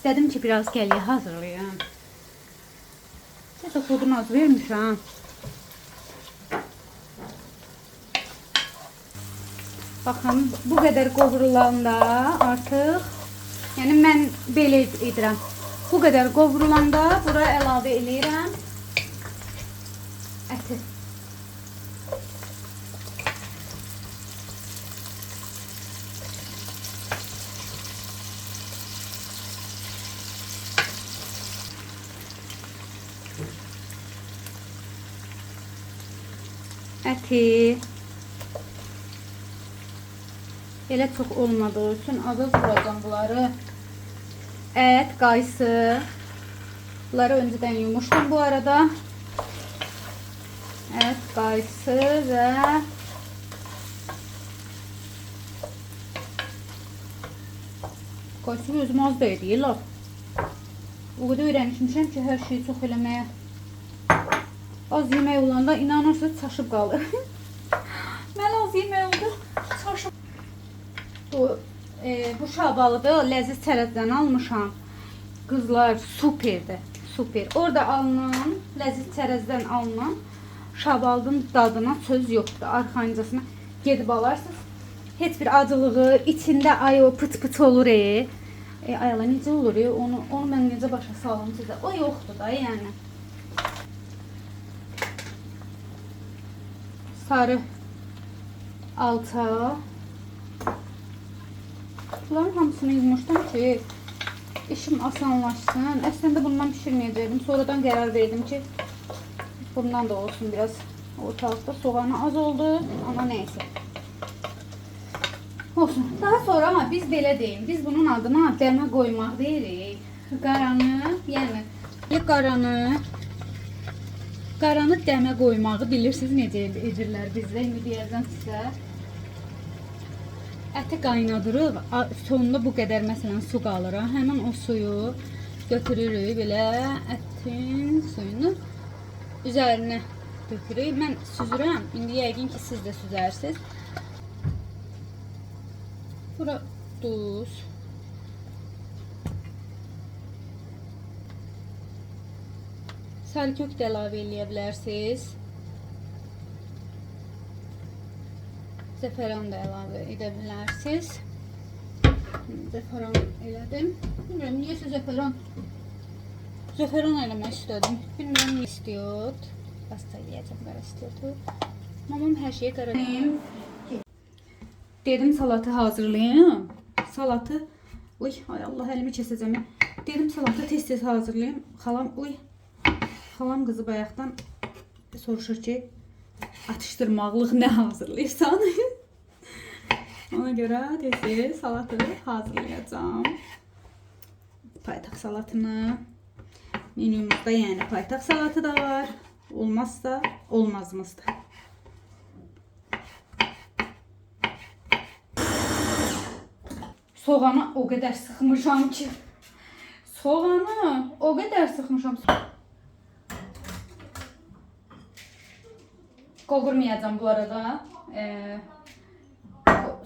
İstedim ki biraz gəliyə hazırlayayım. Size kodunu az vermişəm. Baxın, bu qədər qovrulanda artıq, yəni mən belə edirəm. Bu qədər qovrulanda bura əlavə eləyirəm əti. Əti elə çox olmadığı üçün az vuracağım bunları. Ət, qaysı. Bunları önceden yumuştum bu arada. Ət, qaysı və qaysını özüm az da edirlər. O qədər öyrənmişəm ki, hər şeyi çox eləməyə. Az yemək olanda inanırsınız çaşıb qalır. Mən az yemək oldu, çaşıb. Bu şabalıdı, ləziz çərəzdən almışam. Qızlar, superdir, super. Orada alınan, ləziz çərəzdən alınan şabalının dadına söz yoxdur. Arxancasına gedib alarsınız. Heç bir acılığı, içində ay o pıt-pıt olur. Ayala necə olur? Onu mən necə başa salım sizə? O yoxdur da, yəni. Sarı alça. Bunların hamısını yumuştum ki işim asanlaşsın. Əslində bundan pişirməyəcəkdim. Sonradan qərar verdim ki bundan da olsun biraz. Ortalıqda soğanı az oldu ama neyse. Olsun. Daha sonra ama biz belə deyim. Biz bunun adına dəmə qoymaq deyirik. Qaranı, yəni qaranı dəmə qoymağı bilirsiniz necə edirlər bizdə. İndi deyəcəm sizə. Əti qaynadırıq. Sonunda bu qədər məsələn su qalır. Həmin o suyu götürürük belə ətin suyunu üzərinə dökürük. Mən süzürəm. İndi yəqin ki siz də süzərsiniz. Bura duz. Sarkök də əlavə eləyə bilərsiniz. Zəfəran da əlavə edə bilərsiniz. Zəfəran elədim. Bilmirəm, niyəsə zəfəran eləmək istədim. Bilmirəm, niyə istəyot. Basta eləyəcəm, qara istiyotu. Mamam hər şeyi qara eləyim. Dedim salatı hazırlayayım. Salatı, uy, ay Allah, əlimi kəsəcəm. Dedim salatı tez-tez hazırlayayım. Xalam qızı bayaqdan soruşur ki, atışdırmaqlıq nə hazırlayırsan? Ona görə tez-tez salatı hazırlayacağım. Paytaxt salatını. Menümüzdə yəni paytaxt salatı da var. Olmazsa olmazımızdır. Soğanı o qədər sıxmışam ki. Qovurmayacağım bu arada.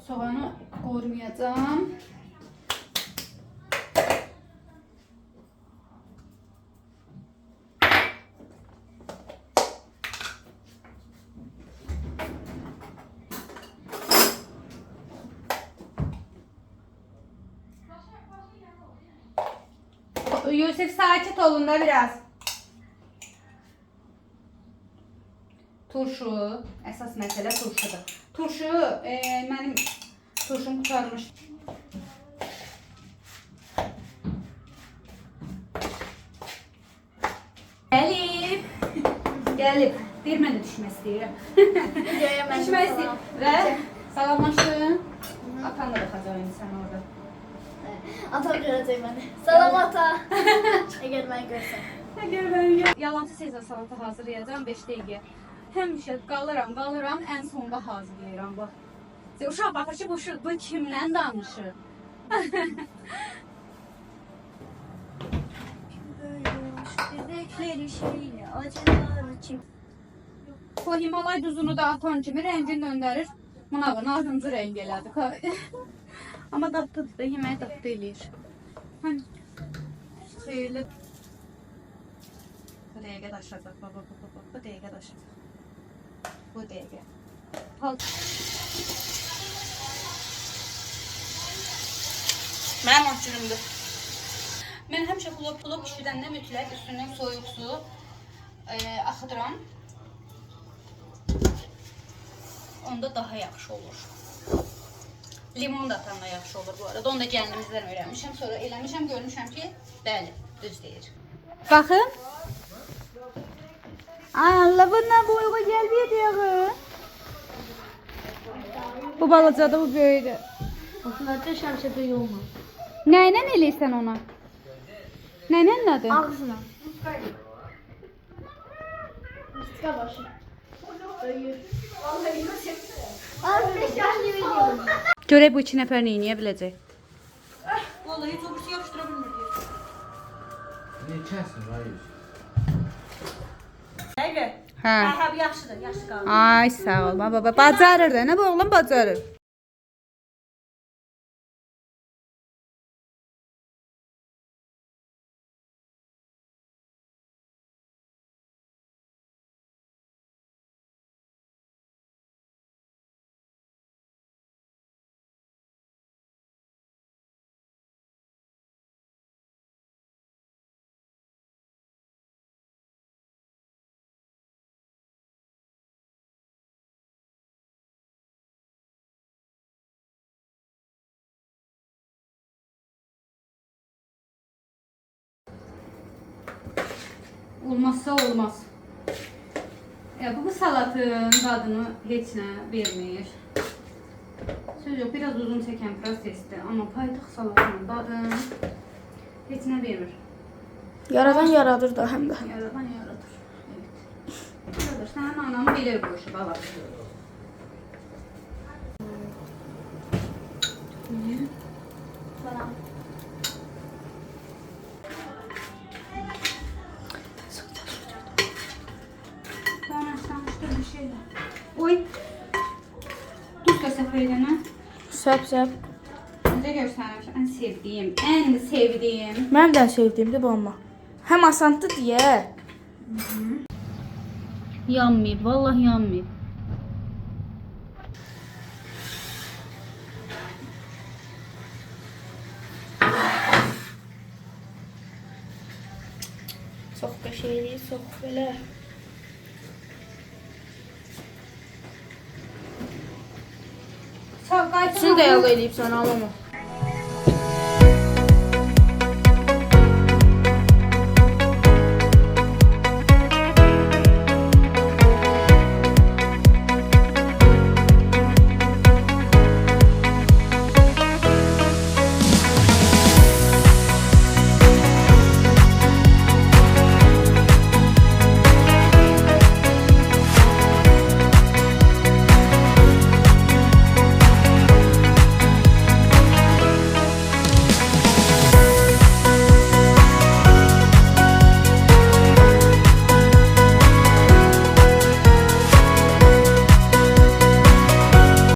Soğanı qovurmayacağım. Yusuf sakit olun da biraz. Turşu, əsas məsələ turşudur. Turşu, mənim turşum qurtarmış. Gəlib. Deyir, mən də düşmək istəyirəm. Düşmək istəyirəm. Və salamlaşdın. Atan da baxacaq indi sən orada. Atam görəcək məni. Salam ata. Əgər mən görsəm. Yalancı sezon salatı hazırlayacağım 5 dəqiqə. Həmişə qalıram, ən sonda hazırlayıram. Bax. Uşaq baxır ki, bu kimlə danışır? Bu Himalay duzunu da atan kimi rəngini döndərir. Mınavın ardıncı rəng elədi. Amma dadlıdır da, yeməyi dadlı eləyir. deyirlər. Bu dəqiqə daşacaq. Bu dəqiqə daşacaq. Bu dəqiqə. Mənim açırımdır. Mən həmişə pulov bişirəndə mütləq üstündən soyuq su axıdıram. Onda daha yaxşı olur. Limon da atanda yaxşı olur bu arada. Onu da gəlinimizdən öyrənmişəm. Sonra eləmişəm, görmüşəm ki, bəli, düz deyir. Baxın. Allah, bundan boyuğa gəlməyədi yağı. Bu balacadır, bu böyüdür. Aslında şəmşə böyük olmaz. Nəylə eləyirsən ona? Nəylə nədir? Ağzına. Muska başı. Böyür. Görək bu 2 nəfər neyniyə biləcək. Vallahi hiç obursu yapıştıra bilmiyor. Ne içersin hayır. Hayır. Hə. Ha bu yaxşıdır, yaxşı qaldı. Ay sağ ol baba. Bacarır da, nə bu oğlan bacarır. Olmazsa olmaz. Bu salatın dadını heç nə vermir. Söz yox, biraz uzun çəkən prosesdir, amma paytaxt salatının dadını heç nə vermir. Yaradan yaradır da həm də. Yaradan yaradır. Evet. Yaradır. Sənin ananı bilir bu işi bala. Bana. Bir şeyler. Oy. Tuz da səfəydənə. Səp. Necə göstərmişəm? Ən sevdiyim. Mənim də sevdiyimdir bu amma. Həm asandır deyə. Yanmayıb, vallahi yanmayıb. Çox qəşəngdir, çox belə. Sağ qayıtın. İçini də yağ eləyib sən alama.